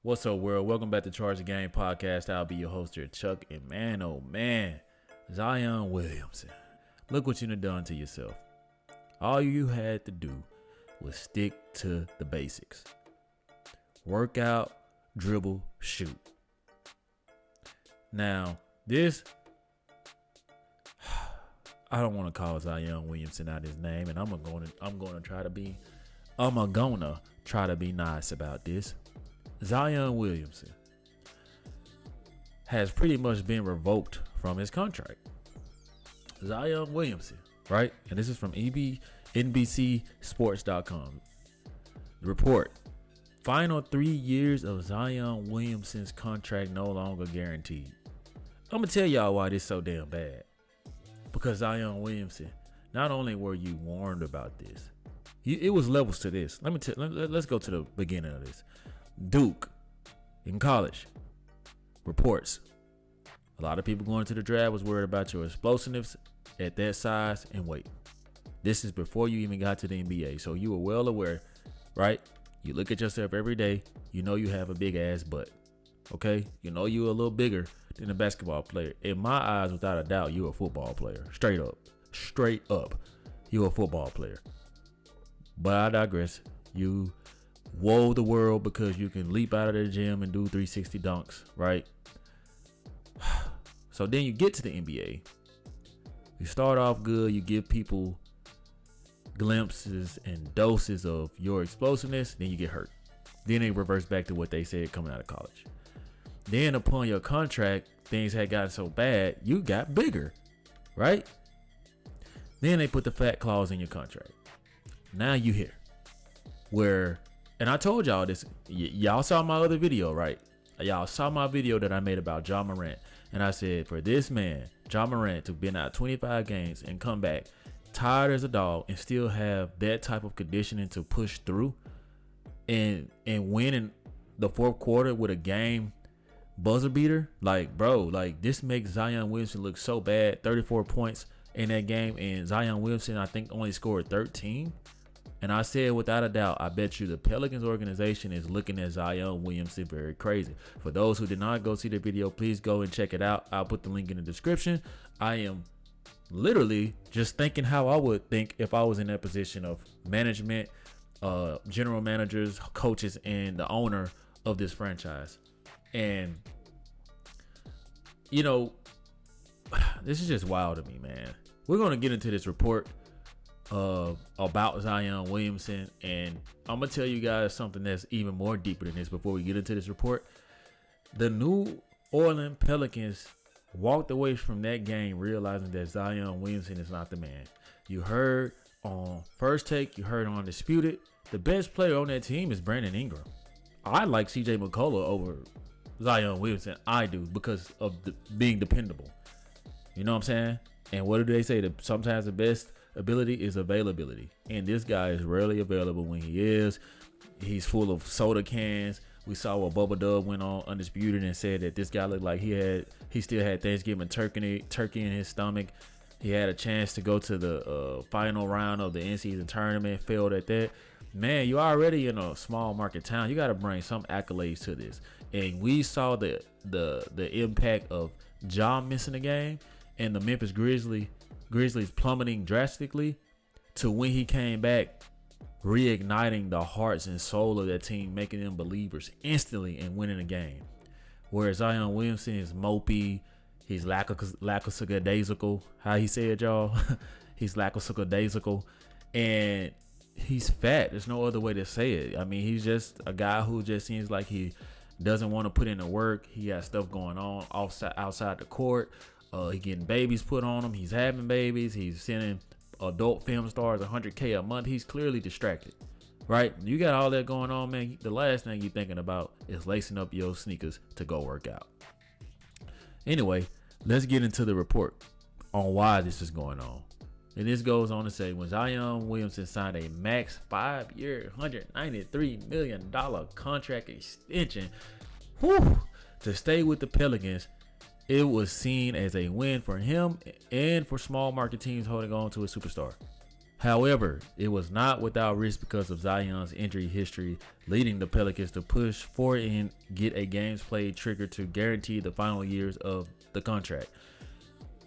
What's up, world? Welcome back to Charge the Game Podcast. I'll be your host here, Chuck. And man, oh man, Zion Williamson. Look what you done to yourself. All you had to do was stick to the basics. Work out, dribble, shoot. Now, this, I don't want to call Zion Williamson out his name, and I'm gonna try to be nice about this. Zion Williamson has pretty much been revoked from his contract. Zion Williamson, right? And this is from NBCSports.com. The report: final 3 years of Zion Williamson's contract no longer guaranteed. I'm gonna tell y'all why this is so damn bad. Because Zion Williamson, not only were you warned about this, it was levels to this. Let's go to the beginning of this. Duke in college reports a lot of people going to the draft was worried about your explosiveness at that size and weight. This is before you even got to the NBA, so you were well aware, right? You look at yourself every day, you know you have a big ass butt, okay? You know you're a little bigger than a basketball player. In my eyes, without a doubt, you're a football player. Straight up, you're a football player. But I digress. You whoa the world because you can leap out of the gym and do 360 dunks, right? So then you get to the NBA. You start off good. You give people glimpses and doses of your explosiveness. Then you get hurt. Then they reverse back to what they said coming out of college. Then upon your contract, things had gotten so bad, you got bigger, right? Then they put the fat clause in your contract. Now you here where, and I told y'all this, y'all saw my other video, right? Y'all saw my video that I made about Ja Morant. And I said, for this man, Ja Morant, to been out 25 games and come back tired as a dog and still have that type of conditioning to push through and win in the fourth quarter with a game buzzer beater, like, bro, like, this makes Zion Williamson look so bad. 34 points in that game, and Zion Williamson, I think, only scored 13. And I said, without a doubt, I bet you the Pelicans organization is looking at Zion Williamson very crazy. For those who did not go see the video, please go and check it out. I'll put the link in the description. I am literally just thinking how I would think if I was in that position of management, general managers, coaches, and the owner of this franchise. And, you know, this is just wild to me, man. We're going to get into this report about Zion Williamson, and I'm gonna tell you guys something that's even more deeper than this before we get into this report. The New Orleans Pelicans walked away from that game realizing that Zion Williamson is not the man. You heard on First Take, you heard on Undisputed, the best player on that team is Brandon Ingram. I like CJ McCullough over Zion Williamson. I do, because of being dependable. You know what I'm saying? And what do they say? That sometimes the best ability is availability, and this guy is rarely available when he is. He's full of soda cans. We saw what Bubba Dub went on Undisputed and said that this guy looked like he still had Thanksgiving turkey in his stomach. He had a chance to go to the final round of the in-season tournament, failed at that. Man, you already in a small market town. You got to bring some accolades to this. And we saw the impact of Ja missing the game and the Memphis Grizzlies plummeting drastically to when he came back, reigniting the hearts and soul of that team, making them believers instantly and winning the game. Whereas Zion Williamson is mopey, he's lackadaisical, how he said, y'all. He's lackadaisical, and he's fat. There's no other way to say it. I mean, he's just a guy who just seems like he doesn't want to put in the work. He has stuff going on outside the court. He getting babies put on him. He's having babies. He's sending adult film stars $100K a month. He's clearly distracted, right? You got all that going on, man. The last thing you're thinking about is lacing up your sneakers to go work out. Anyway, let's get into the report on why this is going on. And this goes on to say, when Zion Williamson signed a max 5-year, $193 million contract extension to stay with the Pelicans, it was seen as a win for him and for small market teams holding on to a superstar. However, it was not without risk because of Zion's injury history, leading the Pelicans to push for and get a games played trigger to guarantee the final years of the contract.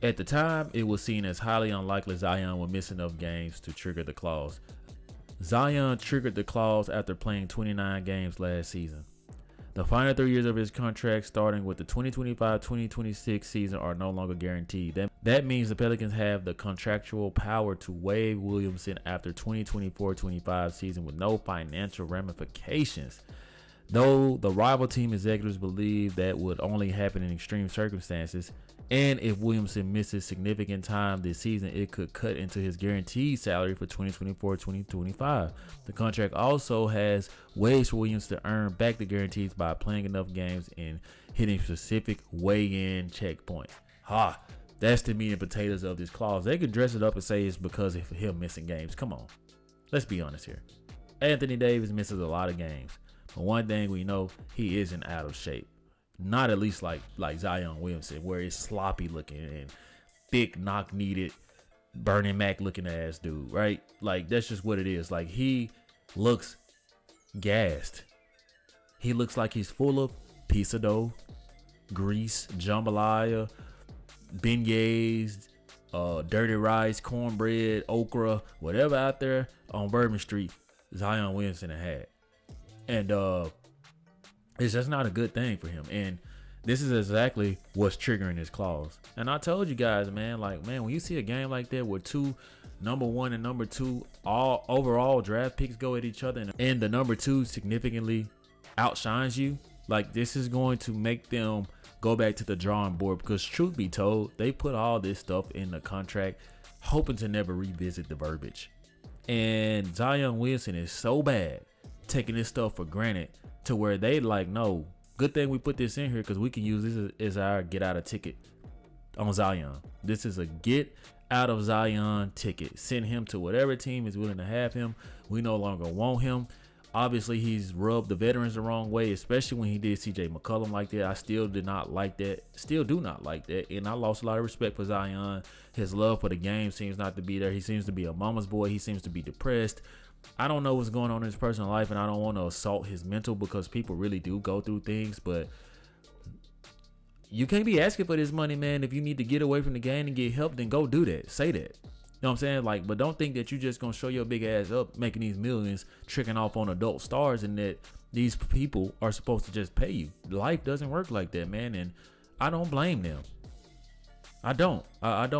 At the time, it was seen as highly unlikely Zion would miss enough games to trigger the clause. Zion triggered the clause after playing 29 games last season. The final 3 years of his contract, starting with the 2025-2026 season, are no longer guaranteed. That means the Pelicans have the contractual power to waive Williamson after 2024-25 season with no financial ramifications. Though the rival team executives believe that would only happen in extreme circumstances, and if Williamson misses significant time this season, it could cut into his guaranteed salary for 2024-2025. The contract also has ways for Williams to earn back the guarantees by playing enough games and hitting specific weigh-in checkpoints. That's the meat and potatoes of this clause. They could dress it up and say it's because of him missing games. Come on, let's be honest here. Anthony Davis misses a lot of games, but one thing we know, he isn't out of shape. Not at least like Zion Williamson, where it's sloppy looking and thick, knock needed, Bernie Mac looking ass dude, right? Like, that's just what it is. Like, he looks gassed. He looks like he's full of pizza dough, grease, jambalaya, beignets, dirty rice, cornbread, okra, whatever out there on Bourbon Street, Zion Williamson had. And it's just not a good thing for him. And this is exactly what's triggering this clause. And I told you guys, man, when you see a game like that where two number 1 and number 2 all overall draft picks go at each other, and the number 2 significantly outshines you, like, this is going to make them go back to the drawing board, because truth be told, they put all this stuff in the contract hoping to never revisit the verbiage. And Zion Williamson is so bad taking this stuff for granted to where they like, no, good thing we put this in here because we can use this as our get out of ticket on Zion. This is a get out of Zion ticket. Send him to whatever team is willing to have him. We no longer want him. Obviously, he's rubbed the veterans the wrong way, especially when he did CJ McCollum like that. I still did not like that. Still do not like that. And I lost a lot of respect for Zion. His love for the game seems not to be there. He seems to be a mama's boy. He seems to be depressed. I don't know what's going on in his personal life, and I don't want to assault his mental, because people really do go through things. But you can't be asking for this money, man. If you need to get away from the game and get help, then go do that. Say that. You know what I'm saying? Like, but don't think that you just gonna show your big ass up making these millions, tricking off on adult stars, and that these people are supposed to just pay you. Life doesn't work like that, man. And I don't blame them. I don't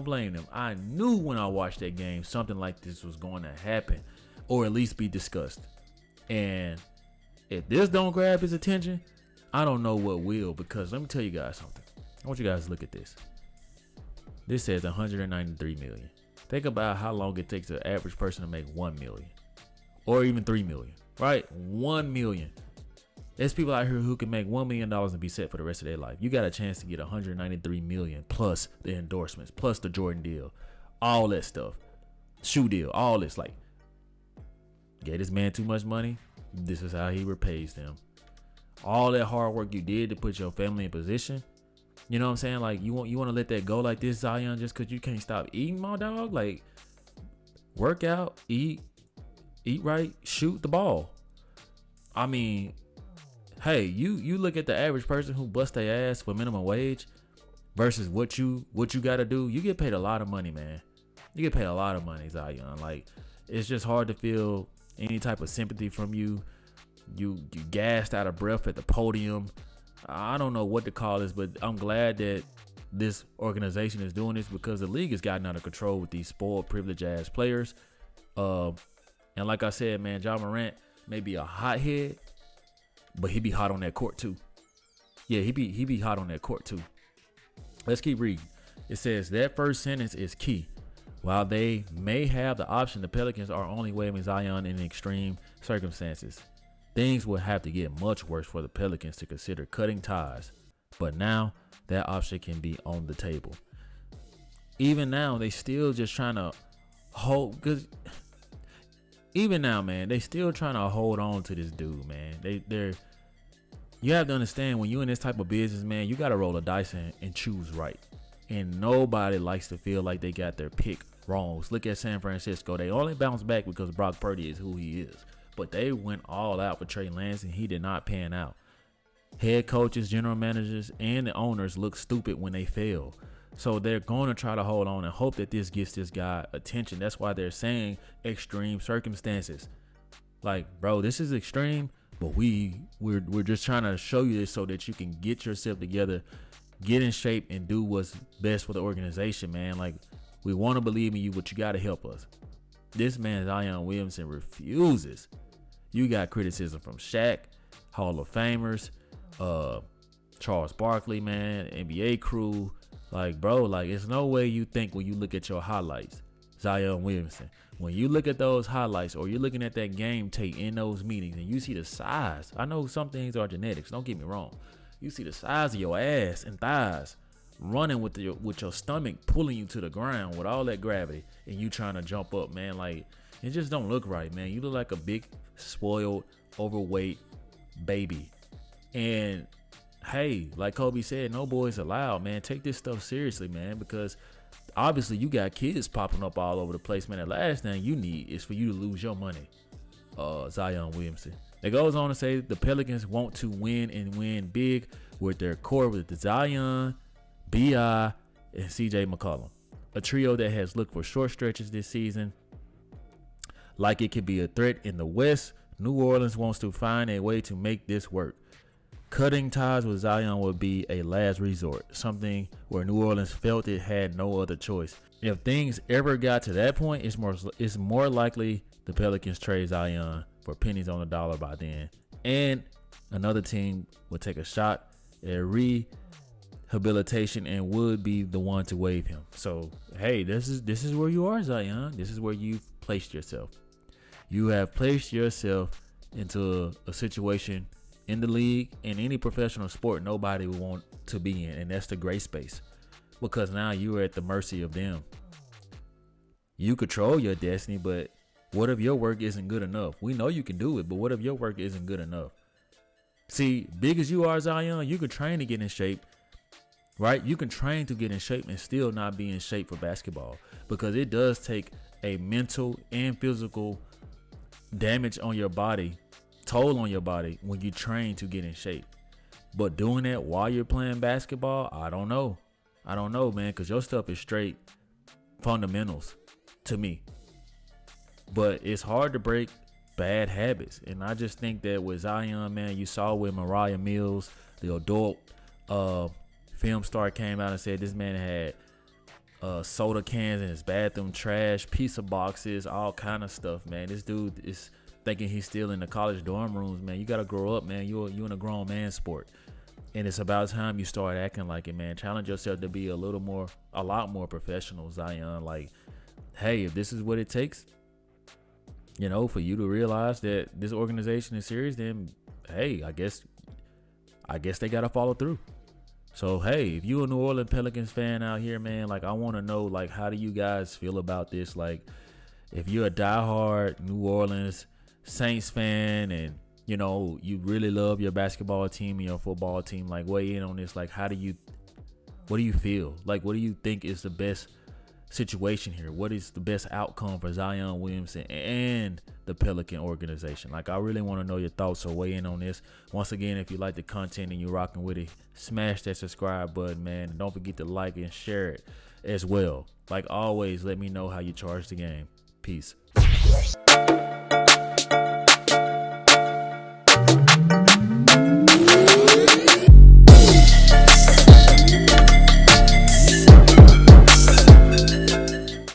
blame them. I knew when I watched that game something like this was going to happen, or at least be discussed. And if this don't grab his attention, I don't know what will, because let me tell you guys something. I want you guys to look at this. This says 193 million. Think about how long it takes an average person to make 1 million or even 3 million, right? 1 million. There's people out here who can make $1 million and be set for the rest of their life. You got a chance to get 193 million plus the endorsements, plus the Jordan deal, all that stuff, shoe deal, all this. Like, get this man too much money. This is how he repays them. All that hard work you did to put your family in position. You know what I'm saying? Like, you want to let that go like this, Zion, just because you can't stop eating, my dog? Like, work out, eat right, shoot the ball. I mean, hey, you look at the average person who busts their ass for minimum wage versus what you got to do. You get paid a lot of money, man. You get paid a lot of money, Zion. Like, it's just hard to feel any type of sympathy from you. You gassed out of breath at the podium. I don't know what to call this, but I'm glad that this organization is doing this, because the league has gotten out of control with these spoiled, privileged ass players. And like I said, man, Ja Morant may be a hothead, but he be hot on that court too. Yeah, he be hot on that court too. Let's keep reading. It says that first sentence is key. While they may have the option, the Pelicans are only waiving Zion in extreme circumstances. Things would have to get much worse for the Pelicans to consider cutting ties. But now that option can be on the table. Even now, they still just trying to hold. Because even now, man, they still trying to hold on to this dude, man. They're. You have to understand, when you're in this type of business, man, you got to roll the dice and choose right. And nobody likes to feel like they got their pick wrongs. Look at San Francisco. They only bounced back because Brock Purdy is who he is. But they went all out for Trey Lance, and he did not pan out. Head coaches, general managers, and the owners look stupid when they fail. So they're going to try to hold on and hope that this gets this guy attention. That's why they're saying extreme circumstances. Like, bro, this is extreme, but we're just trying to show you this so that you can get yourself together, get in shape, and do what's best for the organization, man. Like, we want to believe in you, but you got to help us. This man, Zion Williamson, refuses. You got criticism from Shaq, Hall of Famers, Charles Barkley, man, NBA crew. Like, bro, like, it's no way you think when you look at your highlights, Zion Williamson. When you look at those highlights or you're looking at that game tape in those meetings and you see the size. I know some things are genetics. Don't get me wrong. You see the size of your ass and thighs running with your stomach pulling you to the ground with all that gravity and you trying to jump up, man. Like, it just don't look right, man. You look like a big, spoiled, overweight baby. And hey, like Kobe said, no boys allowed, man. Take this stuff seriously, man, because obviously you got kids popping up all over the place, man. The last thing you need is for you to lose your money. Zion Williamson. It goes on to say the Pelicans want to win and win big with their core with the Zion, B.I., and C.J. McCollum. A trio that has looked for short stretches this season like it could be a threat in the West. New Orleans wants to find a way to make this work. Cutting ties with Zion would be a last resort, something where New Orleans felt it had no other choice. If things ever got to that point, it's more likely the Pelicans trade Zion for pennies on the dollar by then, and another team would take a shot at rehabilitation and would be the one to waive him. So, hey, this is where you are, Zion. This is where you've placed yourself. You have placed yourself into a situation in the league, in any professional sport, nobody would want to be in, and that's the gray space, because now you are at the mercy of them. You control your destiny, but what if your work isn't good enough? We know you can do it, but what if your work isn't good enough? See, big as you are, Zion, you can train to get in shape, right? You can train to get in shape and still not be in shape for basketball, because it does take a mental and physical damage on your body, toll on your body when you train to get in shape. But doing that while you're playing basketball, I don't know, man, because your stuff is straight fundamentals to me. But it's hard to break bad habits, and I just think that with Zion, man, you saw with Mariah Mills, the adult film star, came out and said this man had soda cans in his bathroom, trash, pizza boxes, all kind of stuff, man. This dude is thinking he's still in the college dorm rooms, man. You got to grow up, man. You're in a grown man sport. And it's about time you start acting like it, man. Challenge yourself to be a lot more professional, Zion. Like, hey, if this is what it takes, for you to realize that this organization is serious, then, hey, I guess they got to follow through. So, hey, if you're a New Orleans Pelicans fan out here, man, like, I want to know, like, how do you guys feel about this? Like, if you're a diehard New Orleans Saints fan and you really love your basketball team and your football team, like, weigh in on this. Like, what do you feel? Like, what do you think is the best situation here? What is the best outcome for Zion Williamson and the Pelican organization? Like, I really want to know your thoughts, so weigh in on this. Once again, if you like the content and you're rocking with it, smash that subscribe button, man, and don't forget to like and share it as well. Like always, let me know how you charge the game. Peace.